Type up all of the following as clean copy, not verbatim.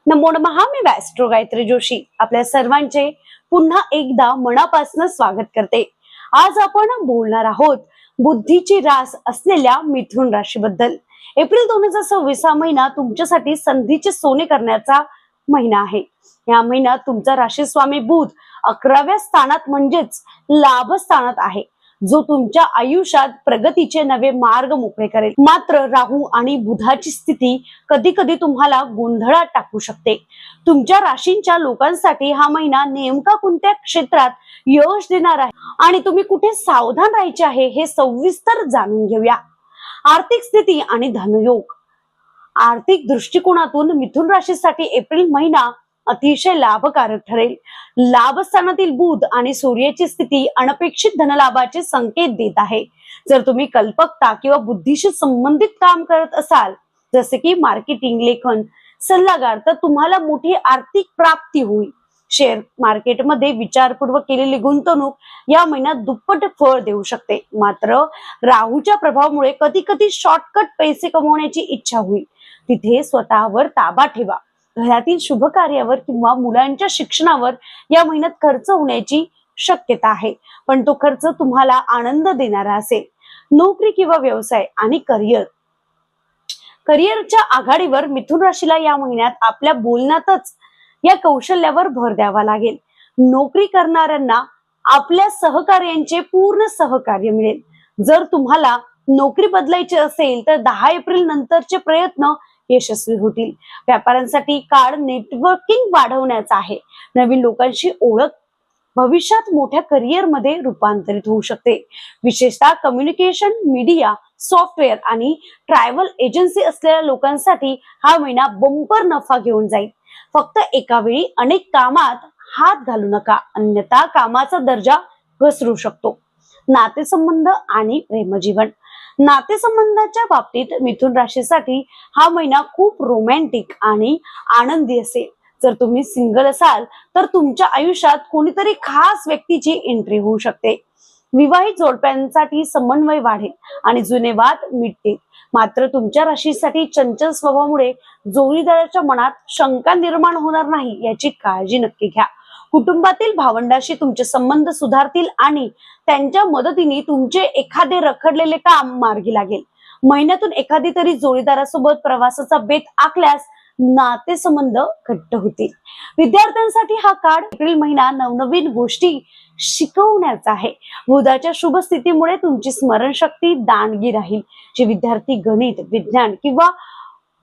नमो नमः. मी ॲस्ट्रो गायत्री जोशी आपल्या सर्वांचे पुन्हा एकदा मनापासून स्वागत करते. आज आपण बोलणार आहोत बुद्धीची रास असलेल्या मिथुन राशीबद्दल. एप्रिल 2026 हा महिना तुमच्यासाठी संधीचे सोने करण्याचा महिना आहे. या महिन्यात तुमचा राशी स्वामी बुध 11व्या स्थानात म्हणजेच लाभ स्थानात आहे, जो तुमच्या आयुष्यात प्रगतीचे नवे मार्ग मोकळे करेल. मात्र राहू आणि बुधाची स्थिती कधी कधी तुम्हाला गोंधळात टाकू शकते. तुमच्या राशींच्या लोकांसाठी हा महिना नेमका कोणत्या क्षेत्रात यश देणार आहे आणि तुम्ही कुठे सावधान राहायचे आहे हे सविस्तर जाणून घेऊया. आर्थिक स्थिती आणि धनयोग. आर्थिक दृष्टिकोनातून मिथुन राशीसाठी एप्रिल महिना अतिशय लाभकारक ठरेल. लाभस्थानातील बुध आणि सूर्याची स्थिती अनपेक्षित धनलाभाचे संकेत देत आहे. जर तुम्ही कल्पकता किंवा बुद्धीशी संबंधित काम करत असाल, जसे की मार्केटिंग, लेखन, सल्लागार, तर तुम्हाला मोठी आर्थिक प्राप्ती होईल. शेअर मार्केटमध्ये विचारपूर्वक केलेली गुंतवणूक या महिन्यात दुप्पट फळ देऊ शकते. मात्र राहूच्या प्रभावामुळे कधी कधी शॉर्टकट पैसे कमवण्याची इच्छा होईल. तिथे स्वतःवर ताबा ठेवा. घरातील शुभ कार्यावर किंवा मुलांच्या शिक्षणावर या महिन्यात खर्च होण्याची शक्यता आहे, पण तो खर्च तुम्हाला आनंद देणारा असेल. नोकरी किंवा व्यवसाय आणि करिअरच्या आघाडीवर मिथुन राशीला या महिन्यात आपल्या बोलण्यातच या कौशल्यावर भर द्यावा लागेल. नोकरी करणाऱ्यांना आपल्या सहकार्यांचे पूर्ण सहकार्य मिळेल. जर तुम्हाला नोकरी बदलायची असेल तर 10 एप्रिल नंतरचे प्रयत्न यशस्वी होतील. व्यापाऱ्यांसाठी काळ नेटवर्किंग वाढवण्याचा आहे. नवीन लोकांशी ओळख भविष्यात मोठ्या करिअर मध्ये रूपांतरित होऊ शकते. विशेषतः कम्युनिकेशन, मीडिया, सॉफ्टवेअर आणि ट्रॅव्हल एजन्सी असलेल्या लोकांसाठी हा महिना बंपर नफा घेऊन जाईल. फक्त एका वेळी अनेक कामात हात घालू नका, अन्यथा कामाचा दर्जा घसरू शकतो. नातेसंबंध आणि प्रेमजीवन. नातेसंबंधाच्या बाबतीत मिथुन राशीसाठी हा महिना खूप रोमॅन्टिक आणि आनंदी असेल. जर तुम्ही सिंगल असाल तर तुमच्या आयुष्यात कोणीतरी खास व्यक्तीची एंट्री होऊ शकते. विवाहित जोडप्यांसाठी समन्वय वाढेल आणि जुने वाद मिटतील. मात्र तुमच्या राशीसाठी चंचल स्वभावामुळे जोडीदाराच्या मनात शंका निर्माण होणार नाही याची काळजी नक्की घ्या. कुटुंबातील भावंडाशी तुमचे संबंध सुधारतील आणि त्यांच्या मदतीने तुमचे एखादे रखडलेले काम मार्गी लागेल. महिन्यातून एखादी तरी जोडीदारासोबत प्रवासाचा बेत आखल्यास नातेसंबंध घट्ट होतील. विद्यार्थ्यांसाठी हा काळ एप्रिल महिना नवनवीन गोष्टी शिकवण्याचा आहे. बुधाच्या शुभ स्थितीमुळे तुमची स्मरणशक्ती दांडगी राहील. जे विद्यार्थी गणित, विज्ञान किंवा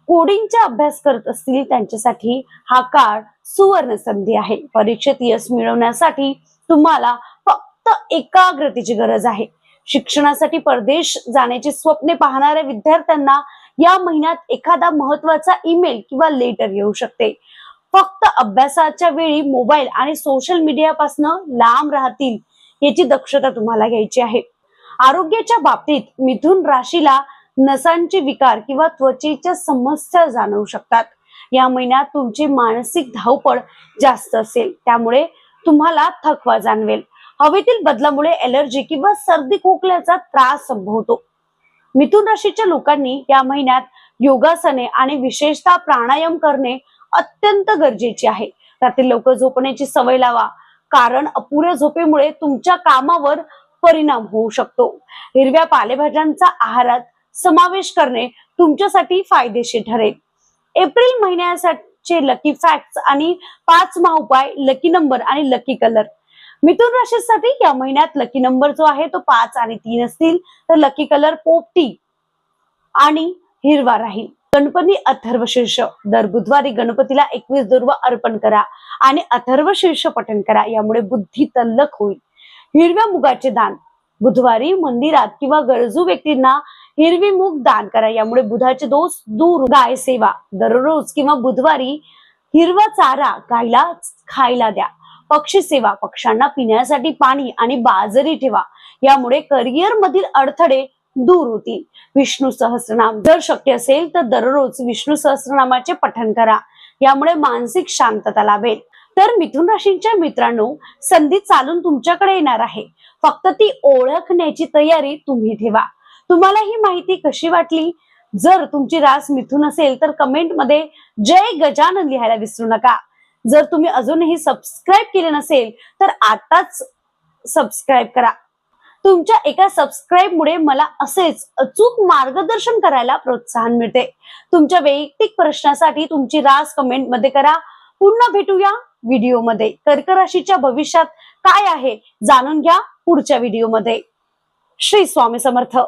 कोडिंगचा अभ्यास करत असतील त्यांच्यासाठी हा काळ सुवर्ण संधी आहे. परीक्षेत यश मिळवण्यासाठी तुम्हाला फक्त एकाग्रतेची गरज आहे. शिक्षणासाठी परदेश जाण्याची स्वप्ने पाहणाऱ्या विद्यार्थ्यांना या महिन्यात एखादा महत्वाचा ईमेल किंवा लेटर येऊ शकते. फक्त अभ्यासाच्या वेळी मोबाईल आणि सोशल मीडियापासून लांब राहतील याची दक्षता तुम्हाला घ्यायची आहे. आरोग्याच्या बाबतीत मिथुन राशीला नसांचे विकार किंवा त्वचेच्या समस्या जाणवू शकतात. या महिन्यात तुमची मानसिक धावपळ जास्त असेल, त्यामुळे तुम्हाला थकवा जाणवेल. हवेतील बदलामुळे एलर्जी किंवा सर्दी खोकल्याचा त्रास संभवतो. मिथुन राशीच्या लोकांनी या महिन्यात योगासने आणि विशेषतः प्राणायाम करणे अत्यंत गरजेचे आहे. रात्री लवकर झोपण्याची सवय लावा, कारण अपुऱ्या झोपेमुळे तुमच्या कामावर परिणाम होऊ शकतो. हिरव्या पालेभाज्यांचा आहारात समावेश करणे तुमच्यासाठी फायदेशीर ठरेल. एप्रिल महिन्याचे लकी फॅक्ट्स आणि 5 महाउपाय, लकी नंबर आणि लकी कलर. मिथुन राशीसाठी या महिन्यात लकी नंबर जो आहे तो 5 आणि 3 असतील, तर लकी कलर पोपटी आणि हिरवा राहील. गणपती अथर्वशीर्ष. दर बुधवारी गणपतीला 21 दुर्वा अर्पण करा आणि अथर्वशीर्ष पठण करा, यामुळे बुद्धी तल्लख होईल. हिरव्या मुगाचे दान. बुधवारी मंदिरात किंवा गरजू व्यक्तींना हिरवी मूग दान करा, यामुळे बुधाचे दोष दूर. गाय सेवा. दररोज किंवा बुधवारी हिरवा चारा गायला खायला द्या. पक्षी सेवा. पक्ष्यांना पिण्यासाठी पाणी आणि बाजरी ठेवा, यामुळे करिअर मधील अडथळे दूर होतील. विष्णू सहस्त्रनाम. जर शक्य असेल तर दररोज विष्णू सहस्त्रनामाचे पठण करा, यामुळे मानसिक शांतता लाभेल. तर मिथुन राशीच्या मित्रांनो, संधी चालून तुमच्याकडे येणार आहे. फक्त ती ओळखण्याची तयारी तुम्ही ठेवा. तुम्हाला ही माहिती कशी वाटली जर तुमची रास मिथुन असेल तर कमेंट मध्ये जय गजानन लिहायला विसरू नका. जर तुम्ही अजूनही सबस्क्राईब केले नसेल तर आताच सबस्क्राईब करा. तुमच्या एका सबस्क्राईब मुळे मला असेच अचूक मार्गदर्शन करायला प्रोत्साहन मिळते. तुमच्या वैयक्तिक प्रश्नासाठी तुमची रास कमेंट मध्ये करा. पुन्हा भेटूया व्हिडिओमध्ये. कर्क राशीच्या भविष्यात काय आहे जाणून घ्या पुढच्या व्हिडिओमध्ये. श्री स्वामी समर्थ.